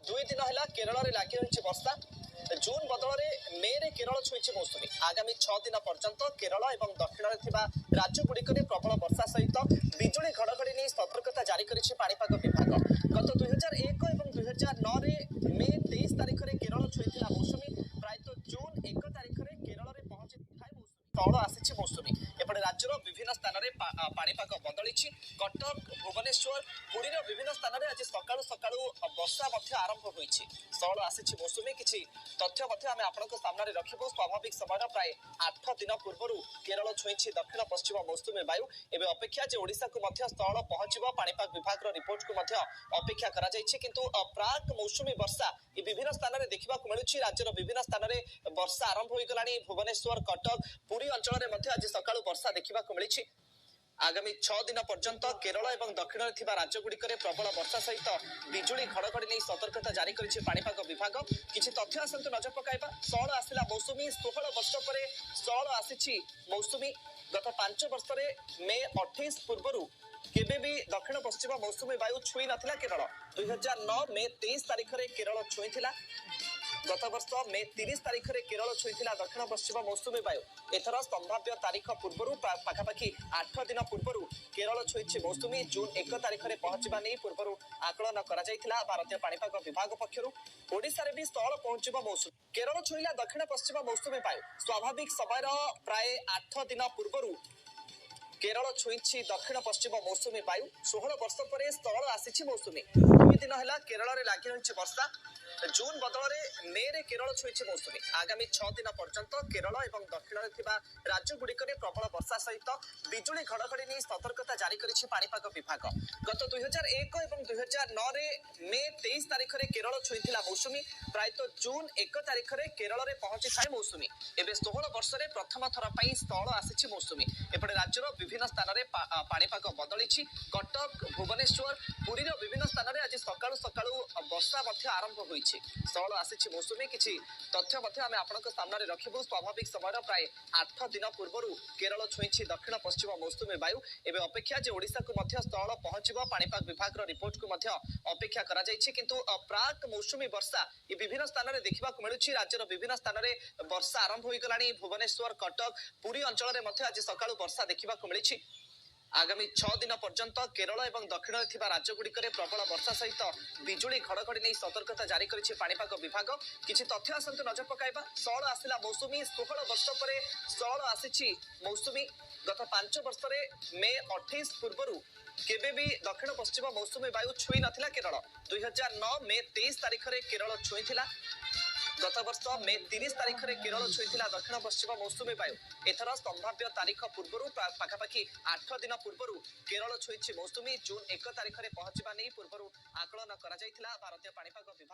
दुई दिन है केरल में लगी रही वर्षा जून बदल में मे रे केरल छुई मौसुमी आगामी 6 दिन पर्यंत केरल और दक्षिण में राज्यगुड़िक प्रबल वर्षा सहित बिजुली घड़घड़ी नहीं सतर्कता जारी करिछि पाणीपाग विभाग। गत 2001 और 2009 मे 23 तारिख में केरल छुई मौसुमी प्रायतः जून 1 तारिख में केरल में पहुंची तौल आसी मौसुमी एपटे राज्यर विभिन्न स्थान में पाणीपाग बदली। कटक भुवनेश्वर पुरी विभिन्न स्थान में आज सकाळु सकाळु वर्षा आरंभ होईछि। तौल आसी मौसुमी किछि तथ्य आम आपण सामने रखिबु। स्वाभाविक समय प्राय 8 दिन पूर्व केरल छुई दक्षिण पश्चिम मौसुमी वायु एवं अपेक्षा जे ओडिशा को स्थल पहुंचब पाणीपाग विभाग रिपोर्ट को अपेक्षा करा जायछि। किंतु प्राक मौसुमी वर्षा विभिन्न स्थान में देखा मिलूँ। राज्यर विभिन्न स्थान में वर्षा आरंभ हो गलानी। भुवनेश्वर कटक पुरी अंचल में आज सकाळु वर्षा देखा मिली। आगामी 6 दिन पर्यंत केरल और दक्षिण में राज्यगुड़िक प्रबल वर्षा सहित बिजुली घड़घड़ी नहीं सतर्कता जारी करिछि पाणीपाग विभाग। किछि तथ्य आसंतु नजर पकाइबा। स्थल आसिला मौसुमी 16 वर्ष पर स्थल आसिछि मौसुमी। गत 5 वर्ष मे 28 पूर्व केबे भी दक्षिण पश्चिम मौसुमी वायु छुई नथिला केरल। 2009 मे 23 तारिख में केरल छुई। गत वर्ष मे 30 तारिख में केरल छुई दक्षिण पश्चिम मौसुमी वायु। एथर संभाव्य तारीख पूर्व पाखापाखि 8 दिन पूर्व केरल छुई मौसुमी जून 1 तारिख में पहुंचा नहीं पूर्व आकलन करा भारतीय पाणीपाग विभाग पक्षर। ओडिशा रे भी स्थल पहुंचब मौसुमी। केरल छुईला दक्षिण पश्चिम मौसुमी वायु। स्वाभाविक समय प्राय 8 दिन पूर्व केरल छुई दक्षिण पश्चिम मौसुमी वायु। 16 वर्ष पर स्थल आसी मौसुमी। 2 दिन है केरल में लगी रही वर्षा जून बदल में मे केरल छुई मौसुमी। आगामी 6 दिन पर्यंत केरल और दक्षिण में राज्यगुड़िक प्रबल वर्षा सहित बिजुली घड़घड़ी नहीं सतर्कता जारी करिछि पाणीपाग विभाग। गत 2001 और 2009 मे 23 तारिख में केरल छुई मौसुमी प्रायतः जून 1 तारिख में केरल में पहुंची थाए मौसुमी। एवं 16 वर्ष में प्रथम थर पर स्थल आसी मौसुमी। एपटे राज्यर विभिन्न स्थान में पाणीपाग बदली। कटक भुवनेश्वर पुरी विभिन्न स्थान में आज सकाळु सकाळु वर्षा आरंभ होईछि। स्थल आसी मौसुमी किछि तथ्य आम आपण सामने रखिबु। स्वाभाविक समय प्राय 8 दिन पूर्व केरल छुई दक्षिण पश्चिम मौसुमी वायु एवं अपेक्षा जे ओडिशा को स्थल पहुंचब पाणीपाग विभाग रिपोर्ट को अपेक्षा करा जायछि। किंतु प्राक मौसुमी वर्षा विभिन्न स्थान में देखा मिलूँ। राज्यर विभिन्न स्थान में वर्षा आरंभ हो गलानी। भुवनेश्वर कटक पुरी अंचल में आज सकाळु वर्षा देखा मिली। आगामी 6 दिन पर्यंत केरल और दक्षिण में राज्यगुड़िक प्रबल वर्षा सहित बिजुली घड़घड़ी नहीं सतर्कता जारी करिछि पाणीपाग विभाग। किछि तथ्य आसंतु नजर पकाइबा। स्थल आसिला मौसुमी 16 वर्ष पर स्थल आसिछि मौसुमी। गत 5 वर्ष मे 28 पूर्व केबे भी दक्षिण पश्चिम मौसुमी वायु छुई नथिला केरल। 2009 मे 23 तारिख में केरल छुई। गत वर्ष मे 30 तारिख में केरल छुई दक्षिण पश्चिम मौसुमी वायु। एथर संभाव्य तारीख पूर्व पाखापाखि 8 दिन पूर्व केरल छुई मौसुमी जून 1 तारिख में पहुंचा नहीं पूर्व आकलन करा भारतीय पाणीपाग विभाग।